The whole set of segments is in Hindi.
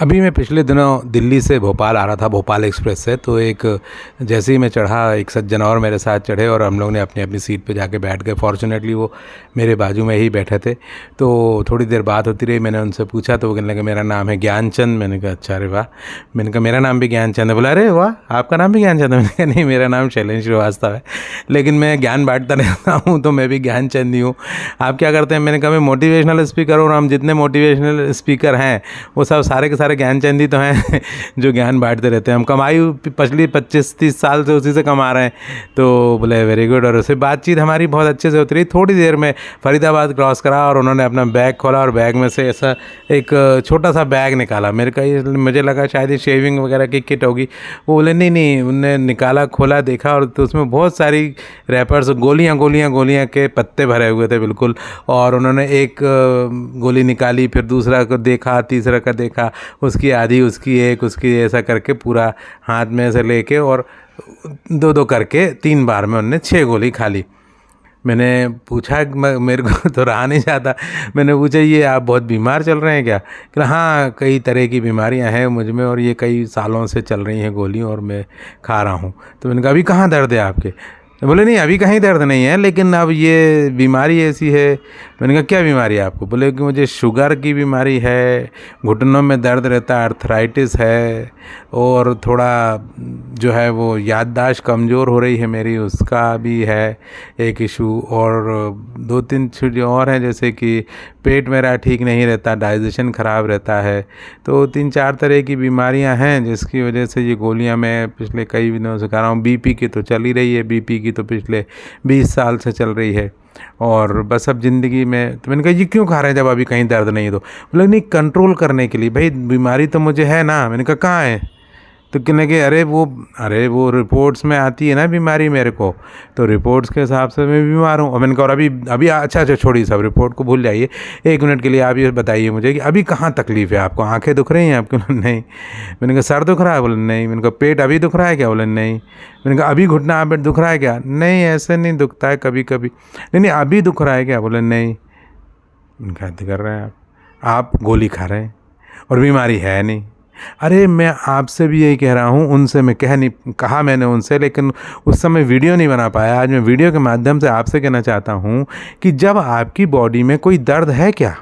अभी मैं पिछले दिनों दिल्ली से भोपाल आ रहा था, भोपाल एक्सप्रेस से। तो एक जैसे ही मैं चढ़ा, एक सज्जन और मेरे साथ चढ़े और हम लोग ने अपनी अपनी सीट पे जाके बैठ गए। फॉर्चुनेटली वो मेरे बाजू में ही बैठे थे। तो थोड़ी देर बात होती रही, मैंने उनसे पूछा तो वो कहने लगे मेरा नाम है ज्ञानचंद। मैंने कहा अच्छा, अरे वाह। मैंने कहा मेरा नाम भी ज्ञानचंद है। बोला अरे वाह, आपका नाम भी ज्ञानचंद है। मैंने कहा नहीं, मेरा नाम शैलेंद्र श्रीवास्तव है, लेकिन मैं ज्ञान बांटता रहता हूँ तो मैं भी ज्ञानचंद ही हूँ। आप क्या करते हैं? मैंने कहा मैं मोटिवेशनल स्पीकर हूँ और हम जितने मोटिवेशनल स्पीकर हैं वो सब सारे के सारे ज्ञानचंद ही तो हैं जो ज्ञान बांटते रहते हैं। हम कमाई पिछली 25-30 साल से उसी से कमा रहे हैं। तो बोले वेरी गुड। और उससे बातचीत हमारी बहुत अच्छे से होती रही। थोड़ी देर में फरीदाबाद क्रॉस करा और उन्होंने अपना बैग खोला और बैग में से ऐसा एक छोटा सा बैग निकाला। मुझे लगा शायद ये शेविंग वगैरह की किट होगी। वो बोले नहीं नहीं, उनने निकाला, खोला, देखा और तो उसमें बहुत सारी रैपर्स, गोलियां के पत्ते भरे हुए थे बिल्कुल। और उन्होंने एक गोली निकाली, फिर दूसरा को देखा, तीसरा का देखा, उसकी आधी, उसकी एक, उसकी ऐसा करके पूरा हाथ में से लेके और दो दो करके 3 बार में उन्होंने 6 गोली खा ली। मैंने पूछा, मेरे को तो रहा नहीं जाता। मैंने पूछा ये आप बहुत बीमार चल रहे हैं क्या? कि हाँ, कई तरह की बीमारियां हैं मुझ में और ये कई सालों से चल रही हैं गोलियां और मैं खा रहा हूँ। तो मैंने कहा अभी कहाँ दर्द है आपके? बोले नहीं, अभी कहीं दर्द नहीं है, लेकिन अब ये बीमारी ऐसी है। मैंने कहा क्या बीमारी है आपको? बोले कि मुझे शुगर की बीमारी है, घुटनों में दर्द रहता है, अर्थराइटिस है और थोड़ा जो है वो याददाश्त कमज़ोर हो रही है मेरी, उसका भी है एक इशू। और 2-3 चीज़ें और हैं, जैसे कि पेट मेरा ठीक नहीं रहता, डाइजेशन ख़राब रहता है। तो 3-4 तरह की बीमारियां हैं जिसकी वजह से ये गोलियां मैं पिछले कई दिनों से खा रहा हूँ। बीपी की तो चल ही रही है, बीपी की तो पिछले 20 साल से चल रही है। और बस अब ज़िंदगी में, तो मैंने कहा ये क्यों खा रहे हैं जब अभी कहीं दर्द नहीं है? तो बोले नहीं, कंट्रोल करने के लिए। भाई बीमारी तो मुझे है ना। मैंने कहा कहाँ है? तो कहने के अरे वो रिपोर्ट्स में आती है ना बीमारी मेरे को, तो रिपोर्ट्स के हिसाब से मैं बीमार हूँ। और मैंने कहा और अभी अच्छा छोड़िए, सब रिपोर्ट को भूल जाइए। 1 मिनट के लिए आप ये बताइए मुझे कि अभी कहाँ तकलीफ़ है आपको? आंखें दुख रही हैं आपको? नहीं। मैंने कहा सर दुख रहा है? बोले नहीं। मैंने कहा पेट अभी दुख रहा है क्या? बोले नहीं। मैंने कहा अभी घुटना आप दुख रहा है क्या? नहीं, ऐसे नहीं दुखता है, कभी कभी। नहीं, अभी दुख रहा है क्या? बोले नहीं। क्या कर रहे हैं आप गोली खा रहे हैं और बीमारी है नहीं। अरे मैं आपसे भी यही कह रहा हूँ, उनसे मैं कहा मैंने उनसे, लेकिन उस समय वीडियो नहीं बना पाया। आज मैं वीडियो के माध्यम से आपसे कहना चाहता हूँ कि जब आपकी बॉडी में कोई दर्द है क्या,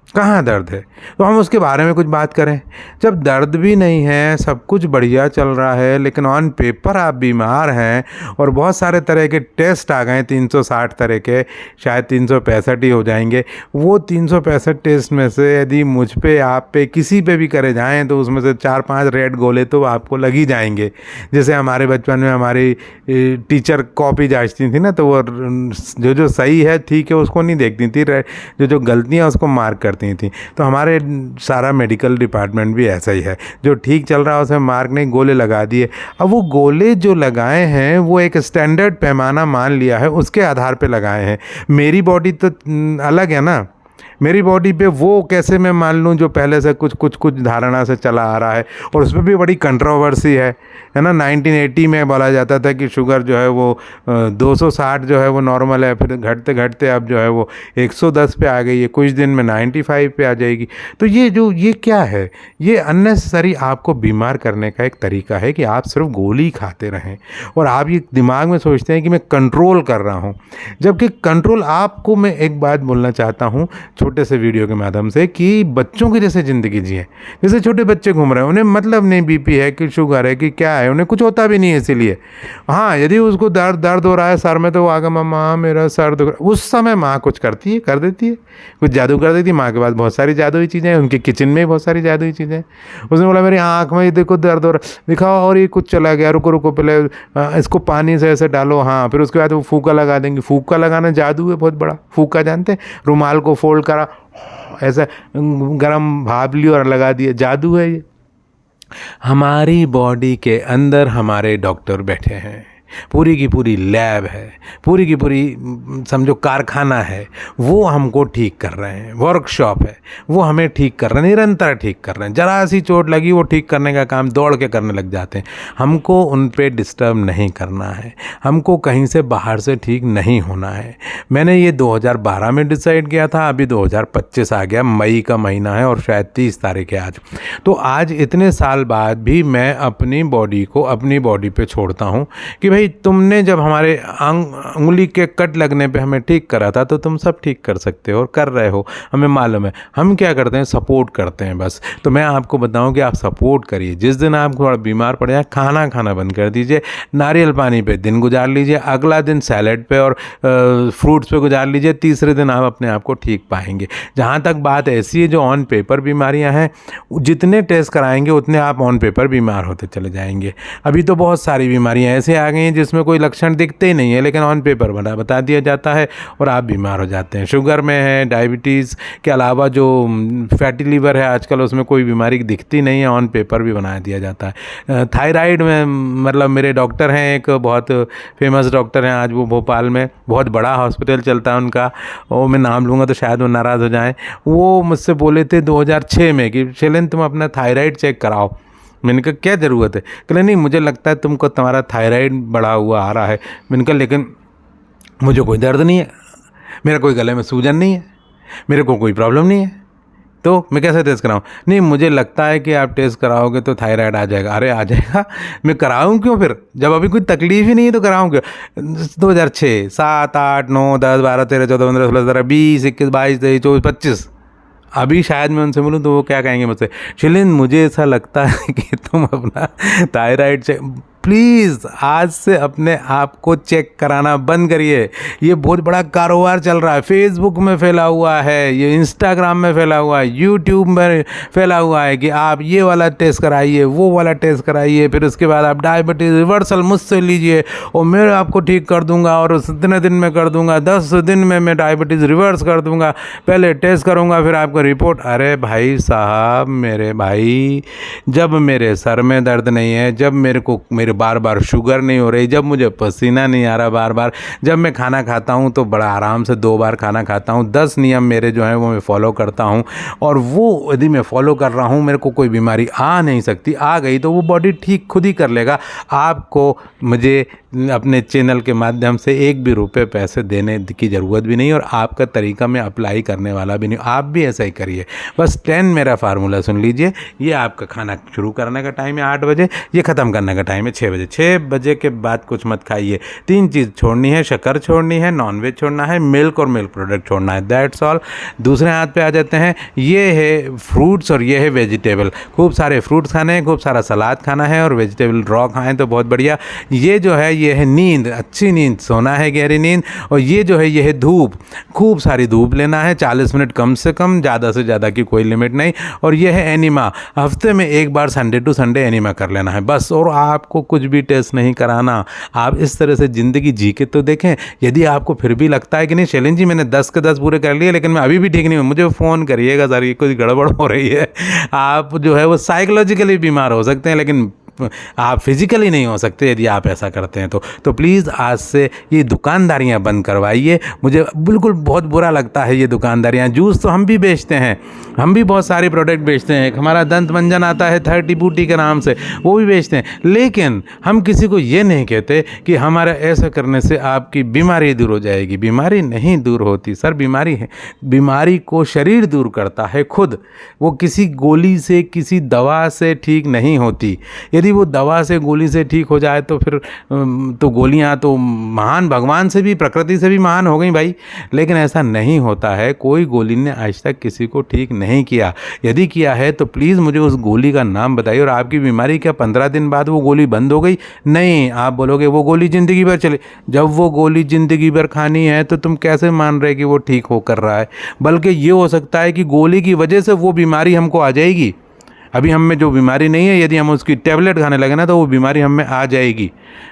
कहाँ दर्द है, तो हम उसके बारे में कुछ बात करें। जब दर्द भी नहीं है, सब कुछ बढ़िया चल रहा है, लेकिन ऑन पेपर आप बीमार हैं और बहुत सारे तरह के टेस्ट आ गए, 360 तरह के, शायद 365 ही हो जाएंगे। वो 365 टेस्ट में से यदि मुझ पे, आप पे, किसी पे भी करे जाएं तो उसमें से 4-5 रेड गोले तो आपको लग ही जाएंगे। जैसे हमारे बचपन में हमारी टीचर कॉपी जांचती थी ना, तो वो जो सही है ठीक है उसको नहीं देखती थी, जो गलतियाँ उसको मार्क करती थी। तो हमारे सारा मेडिकल डिपार्टमेंट भी ऐसा ही है, जो ठीक चल रहा है उसे मार्क नहीं, गोले लगा दिए। अब वो गोले जो लगाए हैं वो एक स्टैंडर्ड पैमाना मान लिया है, उसके आधार पे लगाए हैं। मेरी बॉडी तो अलग है ना। मेरी बॉडी पे वो कैसे मैं मान लूँ जो पहले से कुछ धारणा से चला आ रहा है। और उसमें भी बड़ी कंट्रोवर्सी है ना। 1980 में बोला जाता था कि शुगर जो है वो 260 जो है वो नॉर्मल है, फिर घटते घटते अब जो है वो 110 पे आ गई है, कुछ दिन में 95 पे आ जाएगी। तो ये क्या है? ये अननेसेसरी आपको बीमार करने का एक तरीका है कि आप सिर्फ गोली खाते रहें और आप ये दिमाग में सोचते हैं कि मैं कंट्रोल कर रहा हूँ, जबकि कंट्रोल आपको, मैं एक बात बोलना चाहता हूँ छोटे से वीडियो के माध्यम से, कि बच्चों की जैसे ज़िंदगी जिए। जैसे छोटे बच्चे घूम रहे हैं, उन्हें मतलब नहीं बीपी है कि शुगर है कि क्या है, उन्हें कुछ होता भी नहीं है। इसीलिए हाँ, यदि उसको दर्द हो रहा है सर में, तो वो आगे मम्मा मेरा सर दुख रहा है। उस समय माँ कुछ कर देती है, कुछ जादू कर देती है। माँ के पास बहुत सारी जादुई चीज़ें हैं, उनके किचन में बहुत सारी जादुई चीज़ें हैं। उसने बोला मेरी आँख में देखो दर्द हो रहा है, दिखाओ, और ये कुछ चला गया, रुको पहले इसको पानी से ऐसे डालो, हाँ, फिर उसके बाद वो फूका लगा देंगे। फूका लगाना जादू है बहुत बड़ा। फूका जानते हैं? रुमाल को फोल्ड करा, ऐसा गरम भाप लिया और लगा दिया, जादू है ये। हमारी बॉडी के अंदर हमारे डॉक्टर बैठे हैं, पूरी की पूरी लैब है, पूरी की पूरी समझो कारखाना है, वो हमको ठीक कर रहे हैं, वर्कशॉप है, वो हमें ठीक कर रहे हैं, निरंतर ठीक कर रहे हैं। जरा सी चोट लगी वो ठीक करने का काम दौड़ के करने लग जाते हैं। हमको उन पे डिस्टर्ब नहीं करना है, हमको कहीं से बाहर से ठीक नहीं होना है। मैंने ये 2012 में डिसाइड किया था, अभी 2025 आ गया, मई का महीना है और शायद 30 तारीख है आज। तो आज इतने साल बाद भी मैं अपनी बॉडी को अपनी बॉडी पे छोड़ता हूँ कि भाई तुमने जब हमारे उंगली के कट लगने पे हमें ठीक करा था तो तुम सब ठीक कर सकते हो और कर रहे हो, हमें मालूम है। हम क्या करते हैं, सपोर्ट करते हैं बस। तो मैं आपको बताऊं कि आप सपोर्ट करिए। जिस दिन आप थोड़ा बीमार पड़ जाए, खाना खाना बंद कर दीजिए, नारियल पानी पे दिन गुजार लीजिए, अगला दिन सैलेड पे और फ्रूट्स पे गुजार लीजिए, तीसरे दिन आप अपने आप को ठीक पाएंगे। जहाँ तक बात ऐसी है, जो ऑन पेपर बीमारियाँ हैं, जितने टेस्ट कराएंगे उतने आप ऑन पेपर बीमार होते चले जाएंगे। अभी तो बहुत सारी बीमारियाँ ऐसे आ गई हैं जिसमें कोई लक्षण दिखते ही नहीं है, लेकिन ऑन पेपर बता दिया जाता है और आप बीमार हो जाते हैं। शुगर में है, डायबिटीज़ के अलावा जो फैटी लीवर है आजकल, उसमें कोई बीमारी दिखती नहीं है, ऑन पेपर भी बना दिया जाता है। थायराइड में मतलब मेरे डॉक्टर हैं, एक बहुत फेमस डॉक्टर हैं, आज वो भोपाल में बहुत बड़ा हॉस्पिटल चलता है उनका, वो मैं नाम लूँगा तो शायद वो नाराज़ हो जाएँ। वो मुझसे बोले थे 2006 में कि शैलेंद्र तुम अपना थायराइड चेक कराओ। मैंने कहा क्या ज़रूरत है? कहले नहीं, मुझे लगता है तुमको तुम्हारा थायराइड बढ़ा हुआ आ रहा है। मैंने कहा लेकिन मुझे कोई दर्द नहीं है, मेरा कोई गले में सूजन नहीं है, मेरे को कोई प्रॉब्लम नहीं है, तो मैं कैसे टेस्ट कराऊं? नहीं, मुझे लगता है कि आप टेस्ट कराओगे तो थायराइड आ जाएगा। अरे आ जाएगा, मैं कराऊं क्यों फिर? जब अभी कोई तकलीफ ही नहीं है तो कराऊं क्यों? 2006, 7, 8, 9, 10, 12, 13, 14, 15, 16, 17, 20, 21, 22, 23, 24, 25, अभी शायद मैं उनसे बोलूँ तो वो क्या कहेंगे मुझसे, शैलेंद्र मुझे ऐसा लगता है कि तुम अपना थायराइड चेक प्लीज़ आज से अपने आप को चेक कराना बंद करिए। ये बहुत बड़ा कारोबार चल रहा है, फेसबुक में फैला हुआ है, ये इंस्टाग्राम में फैला हुआ है, यूट्यूब में फैला हुआ है कि आप ये वाला टेस्ट कराइए, वो वाला टेस्ट कराइए, फिर उसके बाद आप डायबिटीज़ रिवर्सल मुझसे लीजिए और मैं आपको ठीक कर दूंगा और इतने दिन में कर दूंगा, 10 दिन में मैं डायबिटीज़ रिवर्स कर दूंगा, पहले टेस्ट करूंगा फिर आपको रिपोर्ट। अरे भाई साहब, मेरे भाई, जब मेरे सर में दर्द नहीं है, जब मेरे को बार बार शुगर नहीं हो रही, जब मुझे पसीना नहीं आ रहा बार बार, जब मैं खाना खाता हूँ तो बड़ा आराम से 2 बार खाना खाता हूँ, 10 नियम मेरे जो हैं वो मैं फॉलो करता हूँ, और वो यदि मैं फॉलो कर रहा हूँ, मेरे को कोई बीमारी आ नहीं सकती, आ गई तो वो बॉडी ठीक खुद ही कर लेगा। आपको मुझे अपने चैनल के माध्यम से एक भी रुपये पैसे देने की ज़रूरत भी नहीं और आपका तरीका मैं अप्लाई करने वाला भी नहीं। आप भी ऐसा ही करिए। बस 10 मेरा फार्मूला सुन लीजिए। ये आपका खाना शुरू करने का टाइम है 8 बजे, ये ख़त्म करने का टाइम है 6 बजे। 6 बजे के बाद कुछ मत खाइए। 3 चीज़ छोड़नी है, शक्कर छोड़नी है, नॉनवेज छोड़ना है, मिल्क और मिल्क प्रोडक्ट छोड़ना है, दैट्स ऑल। दूसरे हाथ पे आ जाते हैं, ये है फ्रूट्स और ये है वेजिटेबल। खूब सारे फ्रूट्स खाने हैं, खूब सारा सलाद खाना है और वेजिटेबल रॉ खाएँ तो बहुत बढ़िया। ये जो है ये है नींद, अच्छी नींद, सोना है गहरी नींद। और ये जो है ये है धूप, खूब सारी धूप लेना है, 40 मिनट कम से कम, ज़्यादा से ज़्यादा की कोई लिमिट नहीं। और ये है एनिमा, हफ्ते में एक बार संडे टू संडे एनिमा कर लेना है बस, और आपको कुछ भी टेस्ट नहीं कराना। आप इस तरह से ज़िंदगी जी के तो देखें। यदि आपको फिर भी लगता है कि नहीं शैलेंद्र जी मैंने 10 के 10 पूरे कर लिए लेकिन मैं अभी भी ठीक नहीं हूँ, मुझे फ़ोन करिएगा सर, ये कुछ गड़बड़ हो रही है। आप जो है वो साइकोलॉजिकली बीमार हो सकते हैं लेकिन आप फिजिकली नहीं हो सकते यदि आप ऐसा करते हैं तो प्लीज़ आज से ये दुकानदारियां बंद करवाइए। मुझे बिल्कुल बहुत बुरा लगता है ये दुकानदारियां। जूस तो हम भी बेचते हैं, हम भी बहुत सारे प्रोडक्ट बेचते हैं, हमारा दंत मंजन आता है 30 बूटी के नाम से, वो भी बेचते हैं, लेकिन हम किसी को ये नहीं कहते कि हमारा ऐसा करने से आपकी बीमारी दूर हो जाएगी। बीमारी नहीं दूर होती सर, बीमारी है, बीमारी को शरीर दूर करता है खुद, वो किसी गोली से किसी दवा से ठीक नहीं होती। यदि वो दवा से गोली से ठीक हो जाए तो फिर तो गोलियां तो महान, भगवान से भी प्रकृति से भी महान हो गई भाई, लेकिन ऐसा नहीं होता है। कोई गोली ने आज तक किसी को ठीक नहीं किया। यदि किया है तो प्लीज़ मुझे उस गोली का नाम बताइए। और आपकी बीमारी क्या 15 दिन बाद वो गोली बंद हो गई? नहीं, आप बोलोगे वो गोली ज़िंदगी भर चले। जब वो गोली ज़िंदगी भर खानी है तो तुम कैसे मान रहे कि वो ठीक हो कर रहा है? बल्कि ये हो सकता है कि गोली की वजह से वो बीमारी हमको आ जाएगी। अभी हम में जो बीमारी नहीं है, यदि हम उसकी टैबलेट खाने लगे ना तो वो बीमारी हम में आ जाएगी।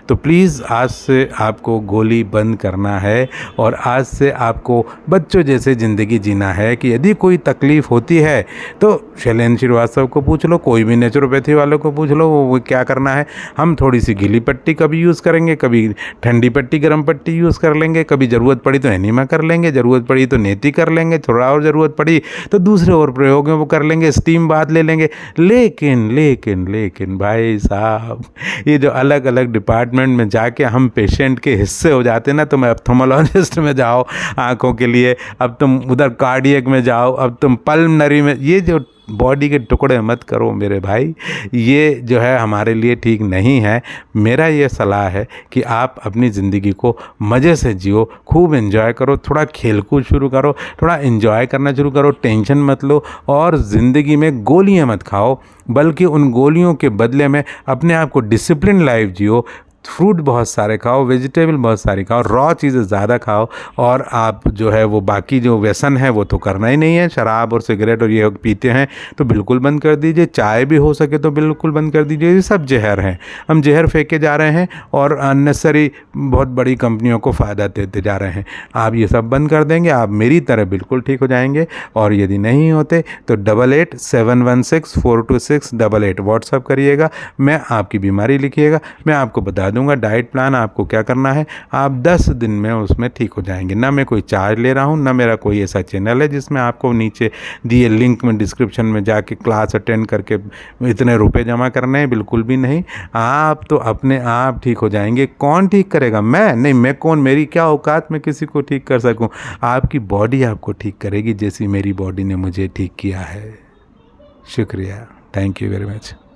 तो प्लीज़ आज से आपको गोली बंद करना है और आज से आपको बच्चों जैसे ज़िंदगी जीना है कि यदि कोई तकलीफ़ होती है तो शैलेंद्र श्रीवास्तव को पूछ लो, कोई भी नेचुरोपैथी वालों को पूछ लो, वो क्या करना है। हम थोड़ी सी गीली पट्टी कभी यूज़ करेंगे, कभी ठंडी पट्टी गर्म पट्टी यूज़ कर लेंगे, कभी ज़रूरत पड़ी तो एनीमा कर लेंगे, ज़रूरत पड़ी तो नेती कर लेंगे, थोड़ा और ज़रूरत पड़ी तो दूसरे और प्रयोग में वो कर लेंगे, स्टीम बाथ ले लेंगे। लेकिन लेकिन लेकिन भाई साहब, ये जो अलग अलग डिपार्टमेंट में जाके हम पेशेंट के हिस्से हो जाते हैं ना, तुम ऑप्थेल्मोलॉजिस्ट में जाओ आँखों के लिए, अब तुम उधर कार्डियक में जाओ, अब तुम पल्मनरी में, ये जो बॉडी के टुकड़े मत करो मेरे भाई, ये जो है हमारे लिए ठीक नहीं है। मेरा ये सलाह है कि आप अपनी ज़िंदगी को मज़े से जियो, खूब एंजॉय करो, थोड़ा खेलकूद शुरू करो, थोड़ा एंजॉय करना शुरू करो, टेंशन मत लो और ज़िंदगी में गोलियां मत खाओ, बल्कि उन गोलियों के बदले में अपने आप को डिसिप्लिन लाइफ जियो। फ्रूट बहुत सारे खाओ, वेजिटेबल बहुत सारी खाओ, रॉ चीज़ें ज़्यादा खाओ और आप जो है वो बाकी जो व्यसन है वो तो करना ही नहीं है। शराब और सिगरेट और ये पीते हैं तो बिल्कुल बंद कर दीजिए, चाय भी हो सके तो बिल्कुल बंद कर दीजिए। ये सब जहर हैं, हम जहर फेंके जा रहे हैं और अननेसेसरी बहुत बड़ी कंपनियों को फ़ायदा देते जा रहे हैं। आप ये सब बंद कर देंगे, आप मेरी तरह बिल्कुल ठीक हो जाएंगे। और यदि नहीं होते तो 8871642688 व्हाट्सअप करिएगा, मैं आपकी बीमारी लिखिएगा, मैं आपको बता दूंगा डाइट प्लान आपको क्या करना है। आप 10 दिन में उसमें ठीक हो जाएंगे। ना मैं कोई चार्ज ले रहा हूँ, ना मेरा कोई ऐसा चैनल है जिसमें आपको नीचे दिए लिंक में डिस्क्रिप्शन में जाके क्लास अटेंड करके इतने रुपए जमा करने हैं, बिल्कुल भी नहीं। आप तो अपने आप ठीक हो जाएंगे। कौन ठीक करेगा? मैं नहीं, मैं कौन, मेरी क्या औकात में किसी को ठीक कर सकूं। आपकी बॉडी आपको ठीक करेगी जैसी मेरी बॉडी ने मुझे ठीक किया है। शुक्रिया, थैंक यू वेरी मच।